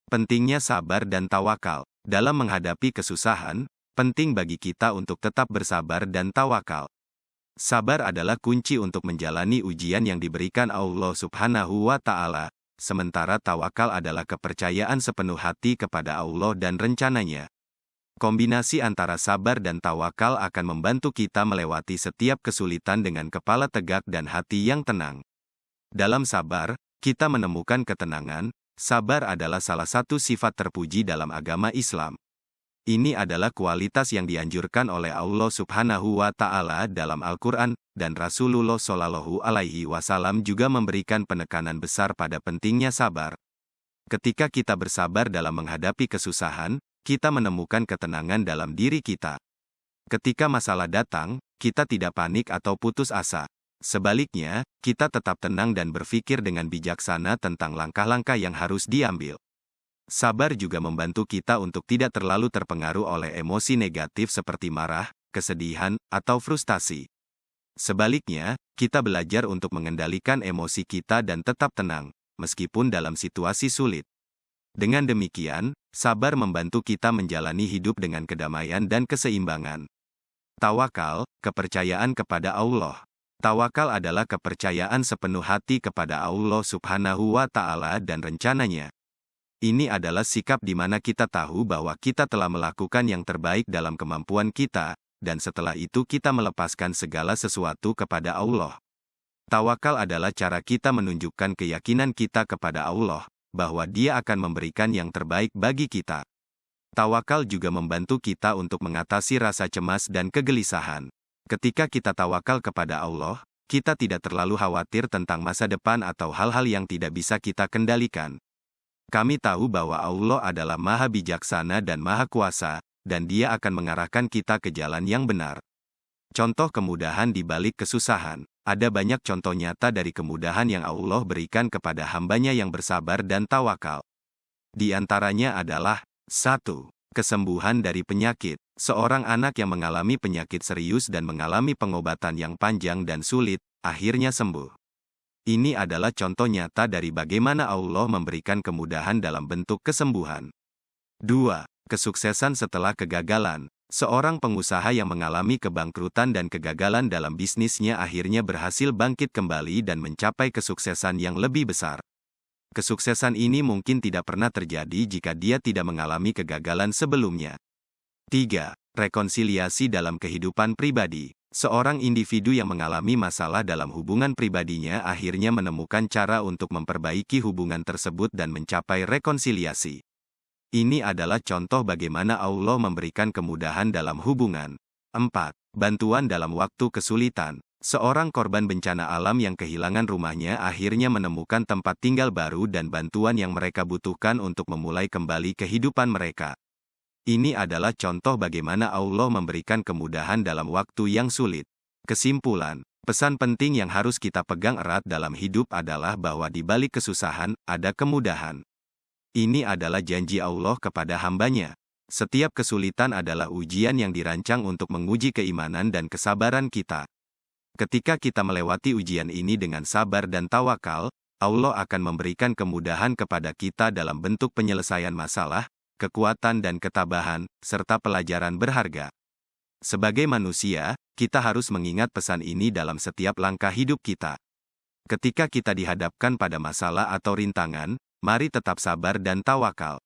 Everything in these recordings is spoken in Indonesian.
Pentingnya sabar dan tawakal. Dalam menghadapi kesusahan, penting bagi kita untuk tetap bersabar dan tawakal. Sabar adalah kunci untuk menjalani ujian yang diberikan Allah Subhanahu wa Ta'ala, sementara tawakal adalah kepercayaan sepenuh hati kepada Allah dan rencananya. Kombinasi antara sabar dan tawakal akan membantu kita melewati setiap kesulitan dengan kepala tegak dan hati yang tenang. Dalam sabar, kita menemukan ketenangan. Sabar adalah salah satu sifat terpuji dalam agama Islam. Ini adalah kualitas yang dianjurkan oleh Allah Subhanahu wa Ta'ala dalam Al-Quran, dan Rasulullah Shallallahu Alaihi Wasallam juga memberikan penekanan besar pada pentingnya sabar. Ketika kita bersabar dalam menghadapi kesusahan, kita menemukan ketenangan dalam diri kita. Ketika masalah datang, kita tidak panik atau putus asa. Sebaliknya, kita tetap tenang dan berpikir dengan bijaksana tentang langkah-langkah yang harus diambil. Sabar juga membantu kita untuk tidak terlalu terpengaruh oleh emosi negatif seperti marah, kesedihan, atau frustasi. Sebaliknya, kita belajar untuk mengendalikan emosi kita dan tetap tenang, meskipun dalam situasi sulit. Dengan demikian, sabar membantu kita menjalani hidup dengan kedamaian dan keseimbangan. Tawakal, kepercayaan kepada Allah. Tawakal adalah kepercayaan sepenuh hati kepada Allah Subhanahu wa Ta'ala dan rencananya. Ini adalah sikap di mana kita tahu bahwa kita telah melakukan yang terbaik dalam kemampuan kita, dan setelah itu kita melepaskan segala sesuatu kepada Allah. Tawakal adalah cara kita menunjukkan keyakinan kita kepada Allah, bahwa Dia akan memberikan yang terbaik bagi kita. Tawakal juga membantu kita untuk mengatasi rasa cemas dan kegelisahan. Ketika kita tawakal kepada Allah, kita tidak terlalu khawatir tentang masa depan atau hal-hal yang tidak bisa kita kendalikan. Kami tahu bahwa Allah adalah Maha Bijaksana dan Maha Kuasa, dan Dia akan mengarahkan kita ke jalan yang benar. Contoh kemudahan di balik kesusahan. Ada banyak contoh nyata dari kemudahan yang Allah berikan kepada hamba-Nya yang bersabar dan tawakal. Di antaranya adalah 1. Kesembuhan dari penyakit. Seorang anak yang mengalami penyakit serius dan mengalami pengobatan yang panjang dan sulit, akhirnya sembuh. Ini adalah contoh nyata dari bagaimana Allah memberikan kemudahan dalam bentuk kesembuhan. 2. Kesuksesan setelah kegagalan. Seorang pengusaha yang mengalami kebangkrutan dan kegagalan dalam bisnisnya akhirnya berhasil bangkit kembali dan mencapai kesuksesan yang lebih besar. Kesuksesan ini mungkin tidak pernah terjadi jika dia tidak mengalami kegagalan sebelumnya. 3. Rekonsiliasi dalam kehidupan pribadi. Seorang individu yang mengalami masalah dalam hubungan pribadinya akhirnya menemukan cara untuk memperbaiki hubungan tersebut dan mencapai rekonsiliasi. Ini adalah contoh bagaimana Allah memberikan kemudahan dalam hubungan. 4. Bantuan dalam waktu kesulitan. Seorang korban bencana alam yang kehilangan rumahnya akhirnya menemukan tempat tinggal baru dan bantuan yang mereka butuhkan untuk memulai kembali kehidupan mereka. Ini adalah contoh bagaimana Allah memberikan kemudahan dalam waktu yang sulit. Kesimpulan, pesan penting yang harus kita pegang erat dalam hidup adalah bahwa di balik kesusahan, ada kemudahan. Ini adalah janji Allah kepada hamba-Nya. Setiap kesulitan adalah ujian yang dirancang untuk menguji keimanan dan kesabaran kita. Ketika kita melewati ujian ini dengan sabar dan tawakal, Allah akan memberikan kemudahan kepada kita dalam bentuk penyelesaian masalah, kekuatan dan ketabahan, serta pelajaran berharga. Sebagai manusia, kita harus mengingat pesan ini dalam setiap langkah hidup kita. Ketika kita dihadapkan pada masalah atau rintangan, mari tetap sabar dan tawakal.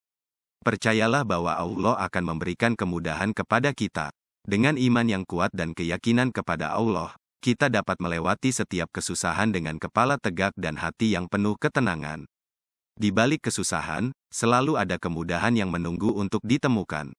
Percayalah bahwa Allah akan memberikan kemudahan kepada kita. Dengan iman yang kuat dan keyakinan kepada Allah, kita dapat melewati setiap kesusahan dengan kepala tegak dan hati yang penuh ketenangan. Di balik kesusahan, selalu ada kemudahan yang menunggu untuk ditemukan.